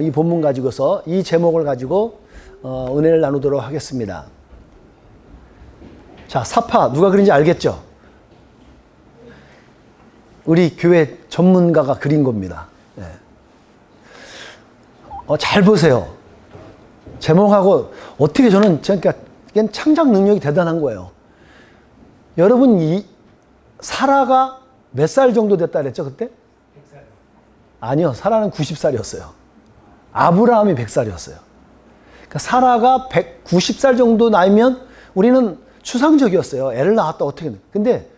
이 본문 가지고서 이 제목을 가지고 은혜를 나누도록 하겠습니다. 자, 사파 누가 그린지 알겠죠? 우리 교회 전문가가 그린 겁니다. 네. 잘 보세요. 제목하고 어떻게 저는 그러니까 창작 능력이 대단한 거예요. 여러분 이 사라가 몇 살 정도 됐다 그랬죠 그때? 100살. 아니요, 사라는 90살이었어요. 아브라함이 100살이었어요. 그러니까 사라가 190살 정도 나이면 우리는 추상적이었어요. 애를 낳았다 어떻게. 근데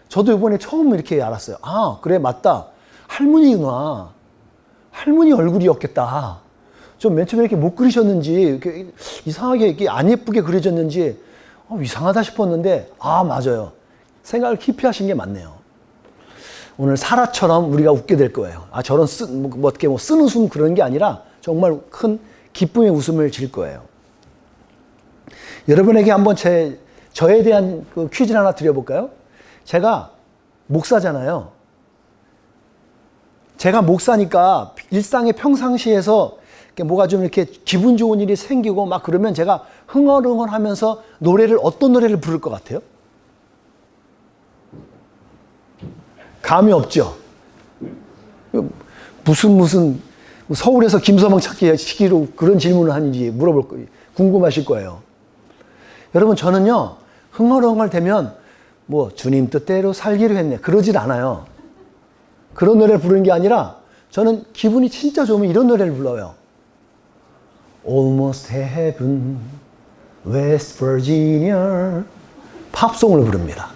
저도 이번에 처음 이렇게 알았어요. 아, 그래, 맞다. 할머니구나. 할머니 얼굴이었겠다. 좀 맨 처음에 이렇게 못 그리셨는지, 이렇게 이상하게 이렇게 안 예쁘게 그려졌는지, 이상하다 싶었는데, 아, 맞아요. 생각을 깊이 하신 게 맞네요. 오늘 사라처럼 우리가 웃게 될 거예요. 아, 저런 어떻게 쓴 웃음 그런 게 아니라 정말 큰 기쁨의 웃음을 질 거예요. 여러분에게 한번 저에 대한 그 퀴즈를 하나 드려볼까요? 제가 목사잖아요. 제가 목사니까 일상의 평상시에서 뭐가 좀 이렇게 기분 좋은 일이 생기고 막 그러면 제가 흥얼흥얼 하면서 어떤 노래를 부를 것 같아요? 감이 없죠? 무슨 서울에서 김서방 찾기 시기로 그런 질문을 하는지 물어볼 거예요. 궁금하실 거예요. 여러분, 저는요, 흥얼흥얼 되면 주님 뜻대로 살기로 했네. 그러질 않아요. 그런 노래를 부르는 게 아니라 저는 기분이 진짜 좋으면 이런 노래를 불러요. Almost Heaven, West Virginia. 팝송을 부릅니다.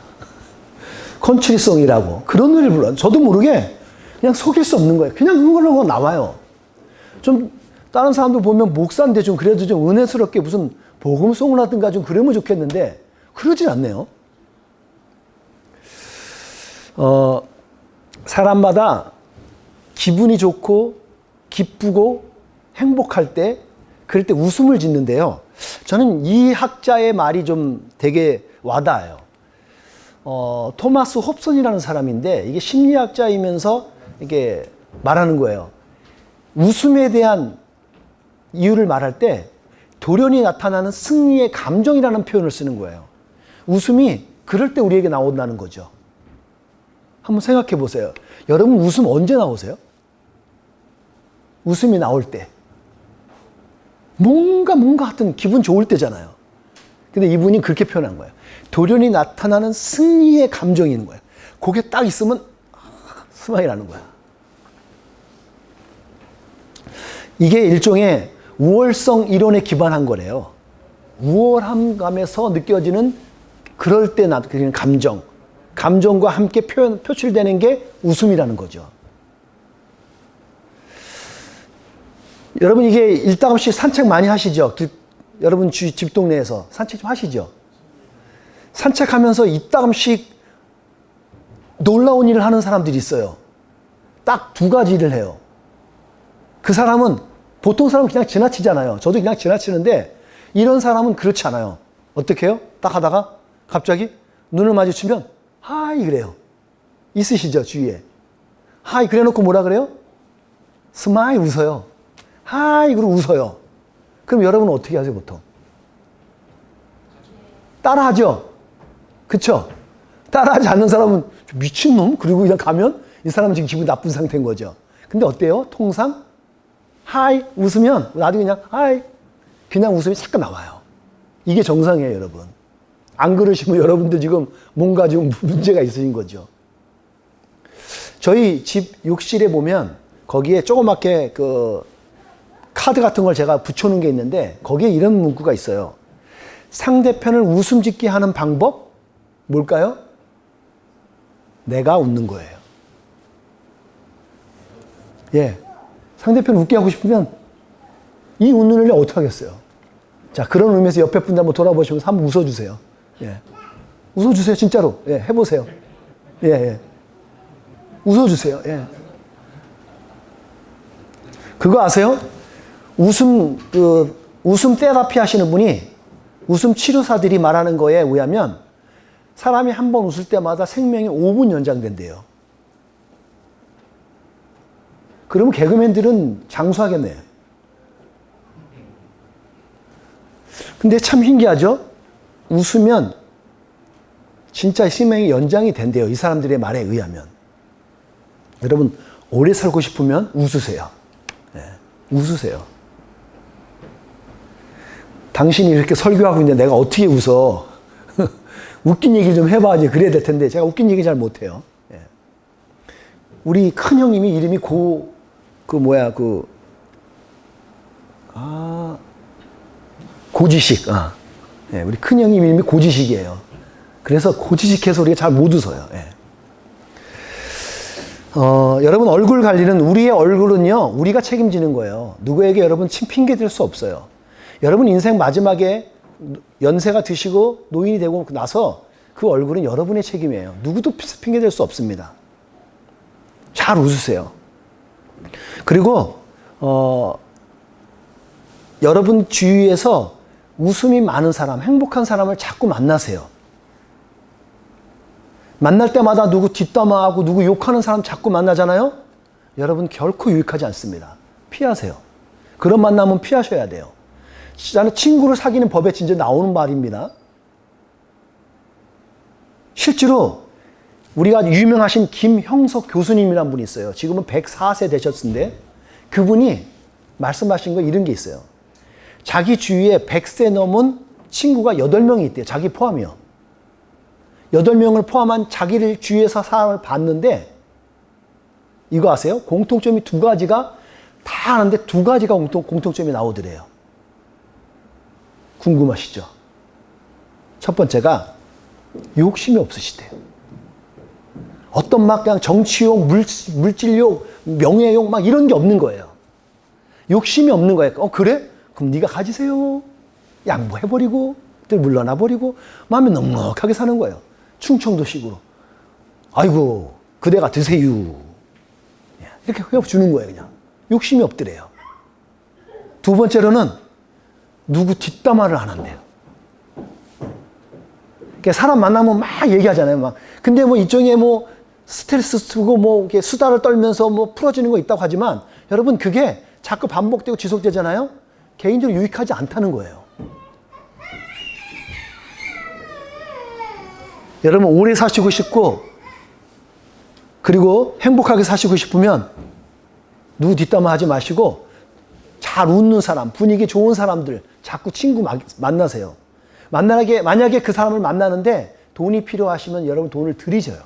컨트리송이라고. 그런 노래를 불러요. 저도 모르게 그냥 속일 수 없는 거예요. 그냥 흥얼흥얼 나와요. 좀 다른 사람들 보면 목사인데 좀 그래도 좀 은혜스럽게 무슨 복음송을 하든가 좀 그러면 좋겠는데 그러진 않네요. 사람마다 기분이 좋고 기쁘고 행복할 때 그럴 때 웃음을 짓는데요. 저는 이 학자의 말이 좀 되게 와닿아요. 토마스 홉슨이라는 사람인데 이게 심리학자이면서 이게 말하는 거예요. 웃음에 대한 이유를 말할 때 돌연히 나타나는 승리의 감정이라는 표현을 쓰는 거예요. 웃음이 그럴 때 우리에게 나온다는 거죠. 한번 생각해 보세요. 여러분 웃음 언제 나오세요? 웃음이 나올 때. 뭔가 하여튼 기분 좋을 때잖아요. 근데 이분이 그렇게 표현한 거예요. 돌연히 나타나는 승리의 감정이 있는 거예요. 그게 딱 있으면 스마일 하는 거야. 이게 일종의 우월성 이론에 기반한 거래요. 우월함감에서 느껴지는 그럴 때 느끼는 감정과 함께 표출되는 게 웃음이라는 거죠. 여러분 이게 일당없이 산책 많이 하시죠? 여러분 집 동네에서 산책 좀 하시죠? 산책하면서 이따금씩 놀라운 일을 하는 사람들이 있어요. 딱 두 가지를 해요. 그 사람은 보통 사람은 그냥 지나치잖아요. 저도 그냥 지나치는데 이런 사람은 그렇지 않아요. 어떻게 해요? 딱 하다가 갑자기 눈을 마주치면 하이 그래요. 있으시죠? 주위에. 하이 그래 놓고 뭐라 그래요? 스마일 웃어요. 하이 그러고 웃어요. 그럼 여러분은 어떻게 하세요 보통? 따라하죠? 그쵸? 따라하지 않는 사람은 미친놈? 그리고 그냥 가면 이 사람은 지금 기분 나쁜 상태인 거죠. 근데 어때요? 통상 하이 웃으면 나도 그냥 하이 그냥 웃음이 잠깐 나와요. 이게 정상이에요 여러분. 안 그러시면 여러분들 지금 뭔가 좀 문제가 있으신 거죠. 저희 집 욕실에 보면 거기에 조그맣게 그 카드 같은 걸 제가 붙여놓은 게 있는데 거기에 이런 문구가 있어요. 상대편을 웃음 짓게 하는 방법? 뭘까요? 내가 웃는 거예요. 예. 상대편 웃게 하고 싶으면 이 웃는 일 어떻게 하겠어요? 자, 그런 의미에서 옆에 분들 한번 돌아보시면서 한번 웃어주세요. 예. 웃어주세요, 진짜로. 예, 해보세요. 예, 예. 웃어주세요. 예. 그거 아세요? 웃음 테라피 하시는 분이 웃음 치료사들이 말하는 거에 의하면 사람이 한 번 웃을 때마다 생명이 5분 연장된대요. 그러면 개그맨들은 장수하겠네. 근데 참 신기하죠? 웃으면 진짜 sinh命이 연장이 된대요. 이 사람들의 말에 의하면. 여러분, 오래 살고 싶으면 웃으세요. 네, 웃으세요. 당신이 이렇게 설교하고 있는데 내가 어떻게 웃어? 웃긴 얘기 좀 해봐야지. 그래야 될 텐데 제가 웃긴 얘기 잘 못해요. 네. 우리 큰 형님이 이름이 고지식. 네, 우리 큰 형님 이름이 고지식이에요. 그래서 고지식해서 우리가 잘 못 웃어요. 예. 여러분 얼굴 관리는 우리의 얼굴은요 우리가 책임지는 거예요. 누구에게 여러분 핑계 댈 수 없어요. 여러분 인생 마지막에 연세가 드시고 노인이 되고 나서 그 얼굴은 여러분의 책임이에요. 누구도 핑계 댈 수 없습니다. 잘 웃으세요. 그리고 여러분 주위에서 웃음이 많은 사람, 행복한 사람을 자꾸 만나세요. 만날 때마다 누구 뒷담화하고 누구 욕하는 사람 자꾸 만나잖아요? 여러분 결코 유익하지 않습니다. 피하세요. 그런 만남은 피하셔야 돼요. 나는 친구를 사귀는 법에 진짜 나오는 말입니다. 실제로 우리가 유명하신 김형석 교수님이라는 분이 있어요. 지금은 104세 되셨는데 그분이 말씀하신 거 이런 게 있어요. 자기 주위에 100세 넘은 친구가 8명이 있대요. 자기 포함이요. 8명을 포함한 자기를 주위에서 사람을 봤는데 이거 아세요? 공통점이 2가지가 다 하는데 2가지가 공통점이 나오더래요. 궁금하시죠? 첫 번째가 욕심이 없으시대요. 어떤 막 그냥 정치욕, 물질욕, 명예욕 막 이런 게 없는 거예요. 욕심이 없는 거예요. 그래? 그럼 네가 가지세요. 양보해버리고 물러나버리고 마음에 넉넉하게 사는 거예요. 충청도식으로. 아이고 그대가 드세요. 이렇게 주는 거예요. 그냥. 욕심이 없더래요. 2번째로는 누구 뒷담화를 안 한대요. 그러니까 사람 만나면 막 얘기하잖아요. 막. 근데 뭐 이쪽에 뭐 스트레스 쓰고 뭐 이렇게 수다를 떨면서 뭐 풀어지는 거 있다고 하지만 여러분 그게 자꾸 반복되고 지속되잖아요. 개인적으로 유익하지 않다는 거예요. 여러분 오래 사시고 싶고 그리고 행복하게 사시고 싶으면 누구 뒷담화 하지 마시고 잘 웃는 사람, 분위기 좋은 사람들 자꾸 친구 만나세요. 만약에 그 사람을 만나는데 돈이 필요하시면 여러분 돈을 드리셔요.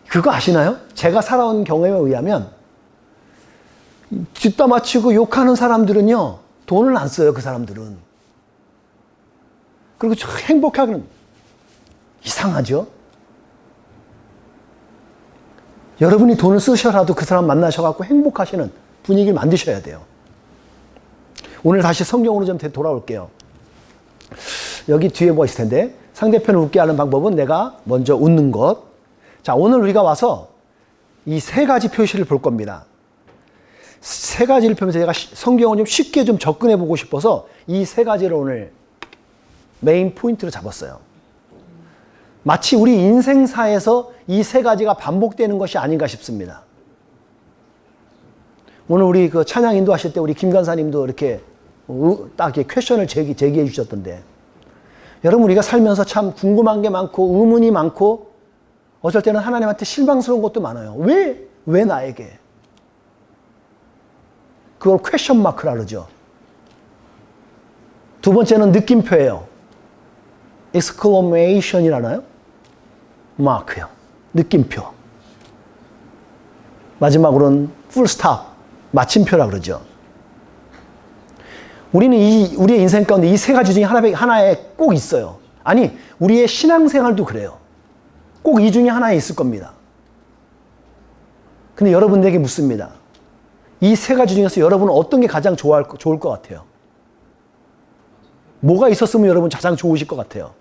그거 아시나요? 제가 살아온 경험에 의하면 뒷담화 치고 욕하는 사람들은요 돈을 안 써요. 그 사람들은. 그리고 행복하게는 이상하죠? 여러분이 돈을 쓰셔라도 그 사람 만나셔갖고 행복하시는 분위기를 만드셔야 돼요. 오늘 다시 성경으로 좀 돌아올게요. 여기 뒤에 뭐 있을 텐데 상대편을 웃게 하는 방법은 내가 먼저 웃는 것. 자, 오늘 우리가 와서 이 3가지 표시를 볼 겁니다. 3가지를 보면서 제가 성경을 좀 쉽게 좀 접근해 보고 싶어서 이 3가지를 오늘 메인 포인트로 잡았어요. 마치 우리 인생사에서 이 3가지가 반복되는 것이 아닌가 싶습니다. 오늘 우리 그 찬양 인도하실 때 우리 김 간사님도 이렇게 딱 이렇게 퀘션을 제기해 주셨던데 여러분 우리가 살면서 참 궁금한 게 많고 의문이 많고 어쩔 때는 하나님한테 실망스러운 것도 많아요. 왜 나에게? 그걸 퀘션 마크라 그러죠. 2번째는 느낌표예요. exclamation이라나요? 마크요. 느낌표. 마지막으로는 full stop. 마침표라 그러죠. 우리는 우리의 인생 가운데 이 3가지 중에 하나에 꼭 있어요. 아니, 우리의 신앙생활도 그래요. 꼭 이 중에 하나에 있을 겁니다. 근데 여러분에게 묻습니다. 이 3가지 중에서 여러분은 어떤 게 가장 좋을 것 같아요? 뭐가 있었으면 여러분 가장 좋으실 것 같아요?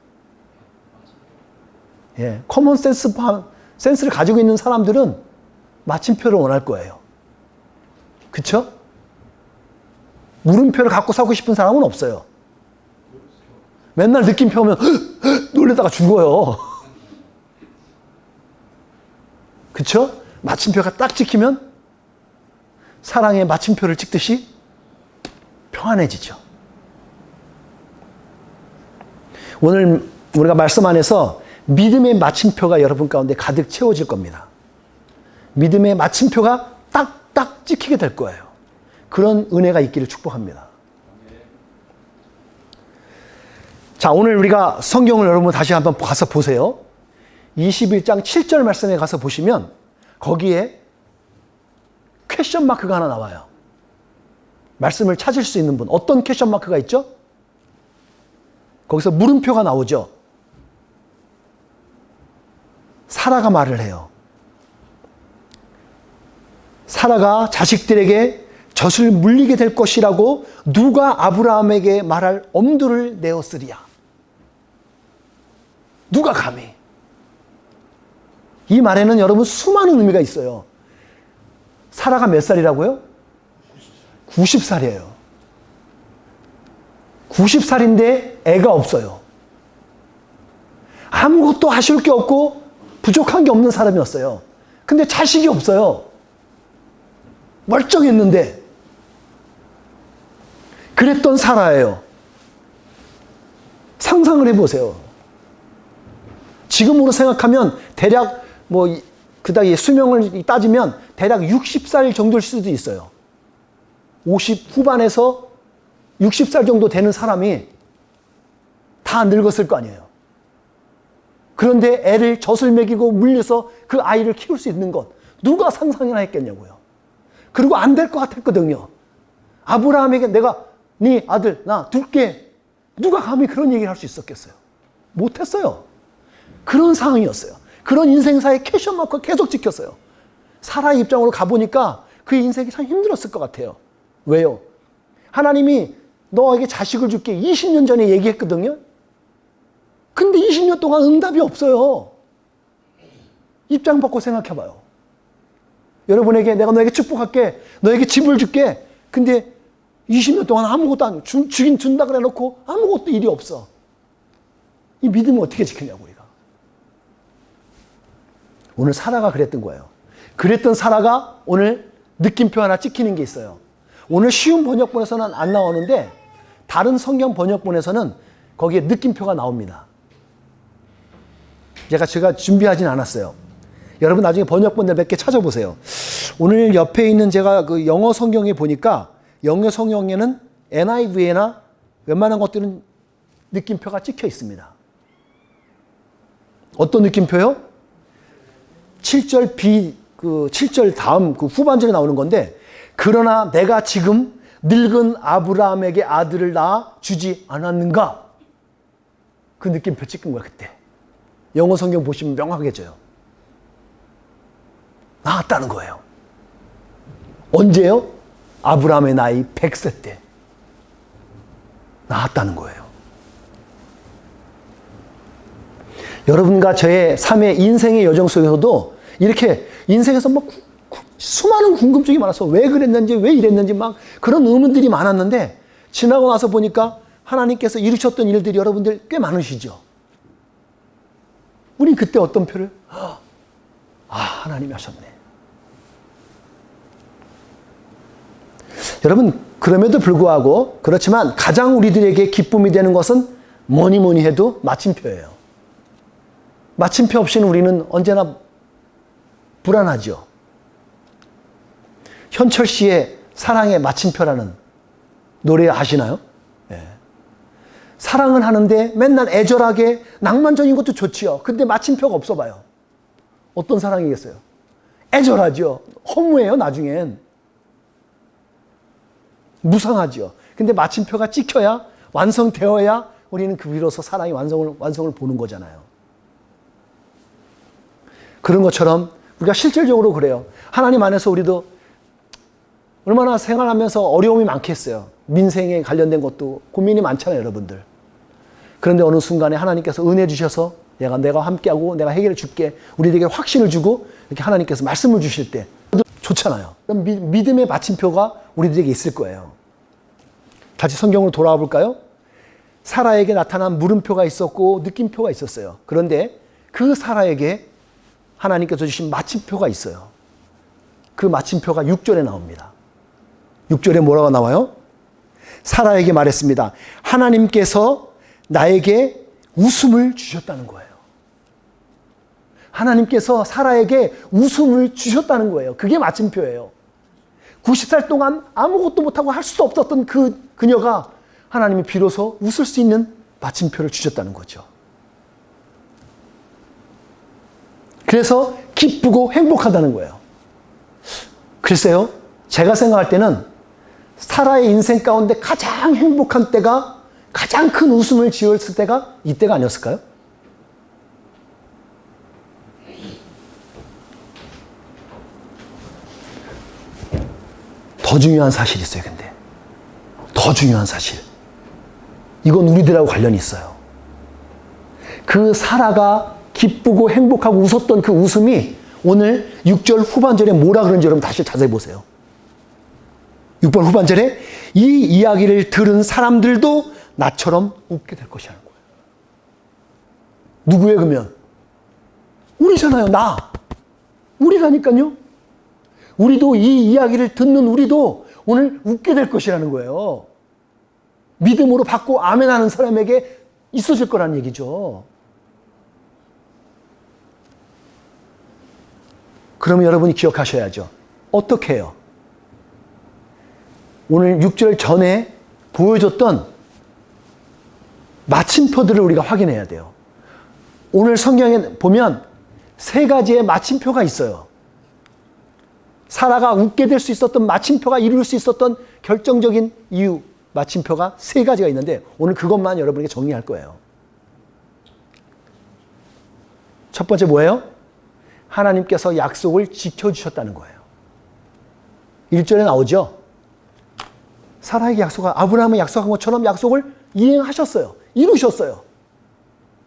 예, 커먼 센스를 가지고 있는 사람들은 마침표를 원할 거예요. 그쵸? 물음표를 갖고 살고 싶은 사람은 없어요. 맨날 느낌표 오면 놀래다가 죽어요. 그쵸? 마침표가 딱 찍히면 사랑의 마침표를 찍듯이 평안해지죠. 오늘 우리가 말씀 안에서 믿음의 마침표가 여러분 가운데 가득 채워질 겁니다. 믿음의 마침표가 딱딱 찍히게 될 거예요. 그런 은혜가 있기를 축복합니다. 자, 오늘 우리가 성경을 여러분 다시 한번 가서 보세요. 21장 7절 말씀에 가서 보시면 거기에 퀘션 마크가 하나 나와요. 말씀을 찾을 수 있는 분. 어떤 퀘션 마크가 있죠? 거기서 물음표가 나오죠. 사라가 말을 해요. 사라가 자식들에게 젖을 물리게 될 것이라고 누가 아브라함에게 말할 엄두를 내었으리야. 누가 감히. 이 말에는 여러분 수많은 의미가 있어요. 사라가 몇 살이라고요? 90살이에요. 90살인데 애가 없어요. 아무것도 아쉬울 게 없고 부족한 게 없는 사람이었어요. 근데 자식이 없어요. 멀쩡했는데. 그랬던 사라예요. 상상을 해보세요. 지금으로 생각하면 대략 그다음에 수명을 따지면 대략 60살 정도일 수도 있어요. 50 후반에서 60살 정도 되는 사람이 다 늙었을 거 아니에요. 그런데 애를 젖을 먹이고 물려서 그 아이를 키울 수 있는 것 누가 상상이나 했겠냐고요. 그리고 안 될 것 같았거든요. 아브라함에게 내가 네 아들 나 둘게. 누가 감히 그런 얘기를 할 수 있었겠어요? 못했어요. 그런 상황이었어요. 그런 인생사의 캐션 마크가 계속 찍혔어요. 사라의 입장으로 가보니까 그의 인생이 참 힘들었을 것 같아요. 왜요? 하나님이 너에게 자식을 줄게 20년 전에 얘기했거든요. 근데 20년 동안 응답이 없어요. 입장 바꿔 생각해봐요. 여러분에게 내가 너에게 축복할게. 너에게 집을 줄게. 근데 20년 동안 아무것도 안 주긴 준다 그래 놓고 아무것도 일이 없어. 이 믿음을 어떻게 지키냐고 우리가. 오늘 사라가 그랬던 거예요. 그랬던 사라가 오늘 느낌표 하나 찍히는 게 있어요. 오늘 쉬운 번역본에서는 안 나오는데 다른 성경 번역본에서는 거기에 느낌표가 나옵니다. 제가 준비하진 않았어요. 여러분 나중에 번역본들 몇 개 찾아보세요. 오늘 옆에 있는 제가 그 영어 성경에 보니까 영어 성경에는 NIV나 웬만한 것들은 느낌표가 찍혀 있습니다. 어떤 느낌표요? 7절 7절 다음 그 후반절에 나오는 건데 그러나 내가 지금 늙은 아브라함에게 아들을 낳아 주지 않았는가? 그 느낌표 찍은 거야 그때. 영어 성경 보시면 명확해져요. 낳았다는 거예요. 언제요? 아브라함의 나이 100세 때 낳았다는 거예요. 여러분과 저의 삶의 인생의 여정 속에서도 이렇게 인생에서 막 수많은 궁금증이 많아서 왜 그랬는지 왜 이랬는지 막 그런 의문들이 많았는데 지나고 나서 보니까 하나님께서 이루셨던 일들이 여러분들 꽤 많으시죠. 우린 그때 어떤 표를 하나님이 하셨네. 여러분 그럼에도 불구하고 그렇지만 가장 우리들에게 기쁨이 되는 것은 뭐니 해도 마침표예요. 마침표 없이는 우리는 언제나 불안하죠. 현철 씨의 사랑의 마침표라는 노래 아시나요? 네. 사랑은 하는데 맨날 애절하게 낭만적인 것도 좋지요. 근데 마침표가 없어 봐요. 어떤 사랑이겠어요? 애절하죠. 허무해요 나중엔. 무상하죠. 근데 마침표가 찍혀야 완성되어야 우리는 그 비로소 사랑의 완성을 보는 거잖아요. 그런 것처럼 우리가 실질적으로 그래요. 하나님 안에서 우리도 얼마나 생활하면서 어려움이 많겠어요. 민생에 관련된 것도 고민이 많잖아요, 여러분들. 그런데 어느 순간에 하나님께서 은혜 주셔서 내가 함께하고 내가 해결해 줄게. 우리에게 확신을 주고 이렇게 하나님께서 말씀을 주실 때 좋잖아요. 그럼 믿음의 마침표가 우리들에게 있을 거예요. 다시 성경으로 돌아와 볼까요? 사라에게 나타난 물음표가 있었고 느낌표가 있었어요. 그런데 그 사라에게 하나님께서 주신 마침표가 있어요. 그 마침표가 6절에 나옵니다. 6절에 뭐라고 나와요? 사라에게 말했습니다. 하나님께서 나에게 웃음을 주셨다는 거예요. 하나님께서 사라에게 웃음을 주셨다는 거예요. 그게 마침표예요. 90살 동안 아무것도 못하고 할 수도 없었던 그녀가 하나님이 비로소 웃을 수 있는 마침표를 주셨다는 거죠. 그래서 기쁘고 행복하다는 거예요. 글쎄요, 제가 생각할 때는 사라의 인생 가운데 가장 행복한 때가, 가장 큰 웃음을 지었을 때가 이때가 아니었을까요? 더 중요한 사실이 있어요, 근데. 더 중요한 사실. 이건 우리들하고 관련이 있어요. 그 사라가 기쁘고 행복하고 웃었던 그 웃음이 오늘 6절 후반절에 뭐라 그런지 여러분 다시 자세히 보세요. 6번 후반절에 이 이야기를 들은 사람들도 나처럼 웃게 될 것이라는 거예요. 누구예요, 그러면? 우리잖아요, 나. 우리라니까요. 우리도 이 이야기를 듣는 우리도 오늘 웃게 될 것이라는 거예요. 믿음으로 받고 아멘하는 사람에게 있어질 거라는 얘기죠. 그러면 여러분이 기억하셔야죠. 어떻게 해요? 오늘 6절 전에 보여줬던 마침표들을 우리가 확인해야 돼요. 오늘 성경에 보면 세 가지의 마침표가 있어요. 사라가 웃게 될 수 있었던 마침표가 이룰 수 있었던 결정적인 이유, 마침표가 세 가지가 있는데 오늘 그것만 여러분에게 정리할 거예요. 첫 번째 뭐예요? 하나님께서 약속을 지켜주셨다는 거예요. 1절에 나오죠. 사라에게 아브라함이 약속한 것처럼 약속을 이행하셨어요. 이루셨어요.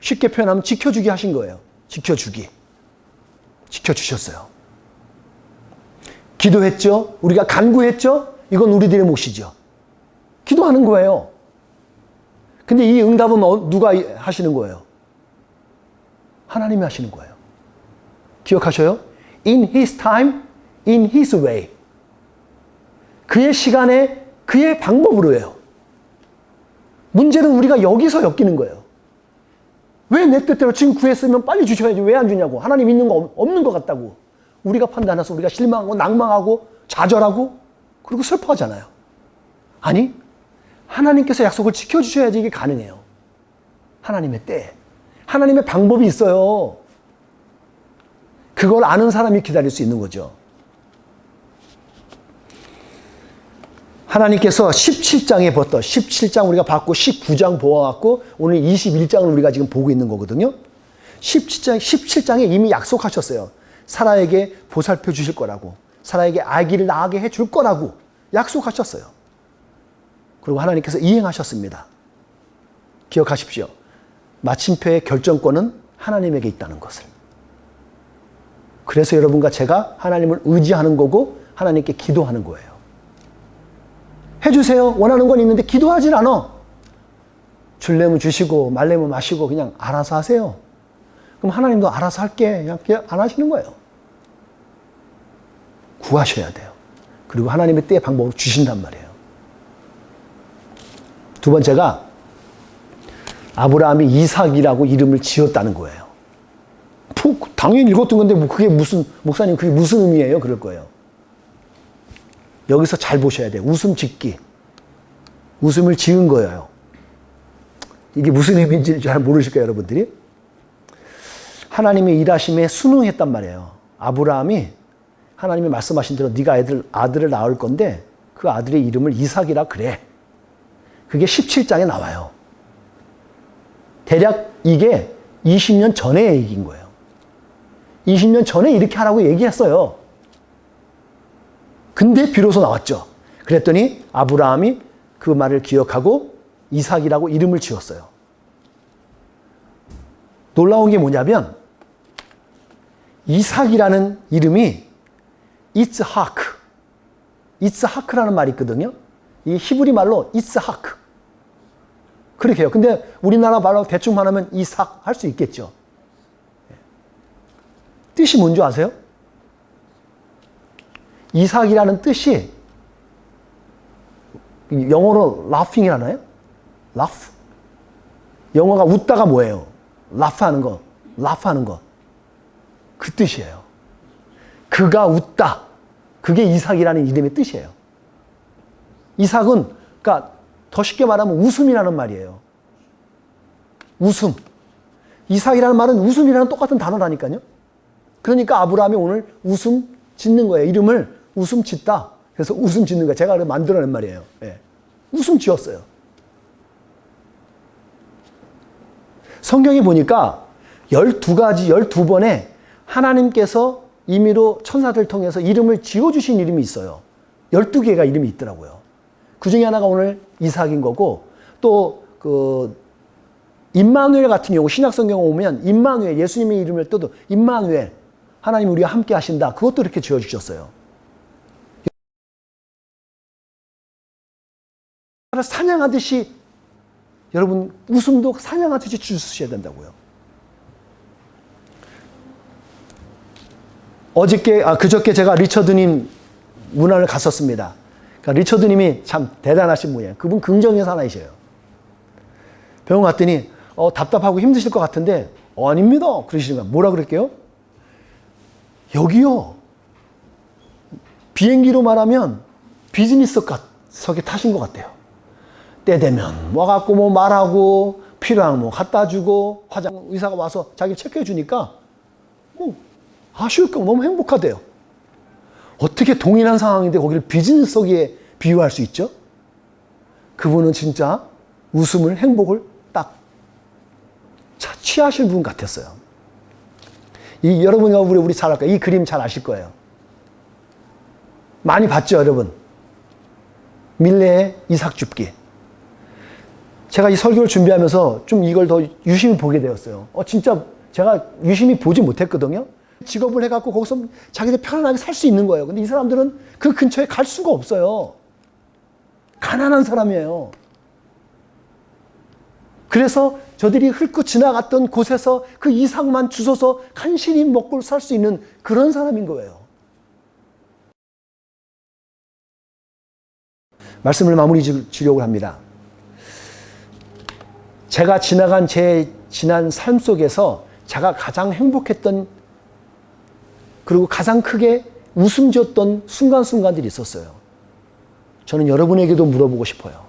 쉽게 표현하면 지켜주기 하신 거예요. 지켜주기. 지켜주셨어요. 기도했죠. 우리가 간구했죠. 이건 우리들의 몫이죠. 기도하는 거예요. 근데 이 응답은 누가 하시는 거예요? 하나님이 하시는 거예요. 기억하셔요? In His time, in His way. 그의 시간에 그의 방법으로 해요. 문제는 우리가 여기서 엮이는 거예요. 왜 내 뜻대로 지금 구했으면 빨리 주셔야지 왜 안 주냐고. 하나님 있는 거 없는 것 같다고. 우리가 판단해서 우리가 실망하고 낭망하고 좌절하고 그리고 슬퍼하잖아요. 아니, 하나님께서 약속을 지켜주셔야지 이게 가능해요. 하나님의 때. 하나님의 방법이 있어요. 그걸 아는 사람이 기다릴 수 있는 거죠. 하나님께서 17장에 17장 우리가 봤고 19장 보아왔고 오늘 21장을 우리가 지금 보고 있는 거거든요. 17장에 이미 약속하셨어요. 사라에게 보살펴 주실 거라고. 사라에게 아기를 낳게 해줄 거라고 약속하셨어요. 그리고 하나님께서 이행하셨습니다. 기억하십시오. 마침표의 결정권은 하나님에게 있다는 것을. 그래서 여러분과 제가 하나님을 의지하는 거고 하나님께 기도하는 거예요. 해주세요. 원하는 건 있는데 기도하진 않아. 줄려면 주시고 말려면 마시고 그냥 알아서 하세요. 그럼 하나님도 알아서 할게. 그냥 안 하시는 거예요. 구하셔야 돼요. 그리고 하나님의 때의 방법을 주신단 말이에요. 두 번째가 아브라함이 이삭이라고 이름을 지었다는 거예요. 당연히 읽었던 건데 그게 목사님 그게 무슨 의미예요? 그럴 거예요. 여기서 잘 보셔야 돼요. 웃음 짓기. 웃음을 지은 거예요. 이게 무슨 의미인지 잘 모르실 거예요, 여러분들이. 하나님의 일하심에 순응했단 말이에요. 아브라함이 하나님이 말씀하신 대로 네가 아들을 낳을 건데 그 아들의 이름을 이삭이라 그래. 그게 17장에 나와요. 대략 이게 20년 전에 얘기인 거예요. 20년 전에 이렇게 하라고 얘기했어요. 근데 비로소 나왔죠. 그랬더니 아브라함이 그 말을 기억하고 이삭이라고 이름을 지었어요. 놀라운 게 뭐냐면 이삭이라는 이름이 이츠하크라는 말이 있거든요. 이 히브리 말로 이츠하크. 그렇게 해요. 근데 우리나라 말로 대충 하면 이삭 할 수 있겠죠. 뜻이 뭔지 아세요? 이삭이라는 뜻이 영어로 laughing이라나요? laugh. 영어가 웃다가 뭐예요? 라프하는 거, 라프하는 거. 그 뜻이에요. 그가 웃다. 그게 이삭이라는 이름의 뜻이에요. 이삭은, 그러니까 더 쉽게 말하면 웃음이라는 말이에요. 웃음. 이삭이라는 말은 웃음이라는 똑같은 단어라니까요. 그러니까 아브라함이 오늘 웃음 짓는 거예요. 이름을 웃음 짓다. 그래서 웃음 짓는 거예요. 제가 만들어낸 말이에요. 예. 웃음 지었어요. 성경에 보니까 12가지, 12번에 하나님께서 임의로 천사들 통해서 이름을 지어주신 이름이 있어요. 12개가 이름이 있더라고요. 그 중에 하나가 오늘 이삭인 거고, 또 임마누엘 같은 경우 신약 성경에 오면 임마누엘, 예수님의 이름을 떠도 임마누엘, 하나님 우리와 함께 하신다. 그것도 이렇게 지어주셨어요. 사냥하듯이 여러분 웃음도 사냥하듯이 주셔야 된다고요. 그저께 제가 리처드님 문안을 갔었습니다. 그러니까 리처드님이 참 대단하신 분이에요. 그분 긍정의 사나이셔요. 병원 갔더니 답답하고 힘드실 것 같은데 아닙니다. 그러시는 거예요. 뭐라 그럴게요? 여기요. 비행기로 말하면 비즈니스석에 타신 것 같아요. 때 되면 와갖고 뭐 말하고 필요한 뭐 갖다 주고 의사가 와서 자기를 체크해 주니까 뭐 아쉬울까 너무 행복하대요. 어떻게 동일한 상황인데 거기를 비즈니스석에 비유할 수 있죠? 그분은 진짜 웃음을 행복을 딱 취하실 분 같았어요. 여러분이 우리 잘 알까요? 이 그림 잘 아실 거예요. 많이 봤죠, 여러분? 밀레의 이삭 줍기. 제가 이 설교를 준비하면서 좀 이걸 더 유심히 보게 되었어요. 진짜 제가 유심히 보지 못했거든요. 직업을 해갖고 거기서 자기들 편안하게 살 수 있는 거예요. 근데 이 사람들은 그 근처에 갈 수가 없어요. 가난한 사람이에요. 그래서 저들이 훑고 지나갔던 곳에서 그 이삭만 주워서 간신히 먹고 살 수 있는 그런 사람인 거예요. 말씀을 마무리 지려고 합니다. 제가 지나간 제 지난 삶 속에서 제가 가장 행복했던 그리고 가장 크게 웃음 지었던 순간순간들이 있었어요. 저는 여러분에게도 물어보고 싶어요.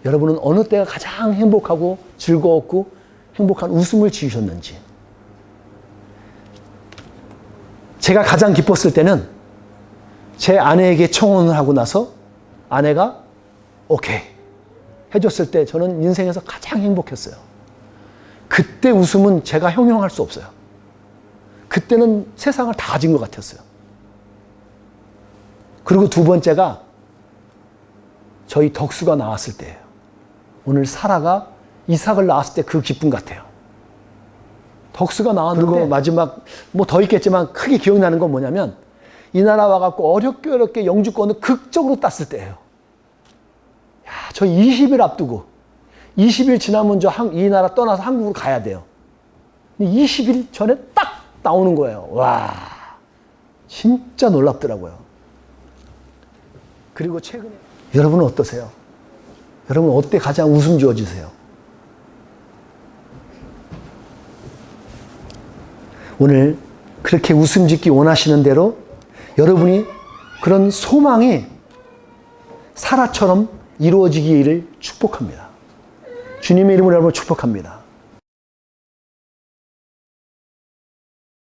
여러분은 어느 때가 가장 행복하고 즐거웠고 행복한 웃음을 지으셨는지. 제가 가장 기뻤을 때는 제 아내에게 청혼을 하고 나서 아내가 오케이 해줬을 때 저는 인생에서 가장 행복했어요. 그때 웃음은 제가 형용할 수 없어요. 그때는 세상을 다 가진 것 같았어요. 그리고 두 번째가 저희 덕수가 나왔을 때예요. 오늘 사라가 이삭을 낳았을 때 그 기쁨 같아요. 덕수가 나왔는데 그리고 마지막 뭐 더 있겠지만 크게 기억나는 건 뭐냐면 이 나라 와갖고 어렵게 영주권을 극적으로 땄을 때예요. 야, 저 20일 앞두고 20일 지나면 이 나라 떠나서 한국으로 가야 돼요. 근데 20일 전에 딱 나오는 거예요. 와, 진짜 놀랍더라고요. 그리고 최근에 여러분은 어떠세요? 여러분 어때 가장 웃음 지어주세요? 오늘 그렇게 웃음 짓기 원하시는 대로 여러분이 그런 소망이 사라처럼 이루어지기를 축복합니다. 주님의 이름으로 여러분을 축복합니다.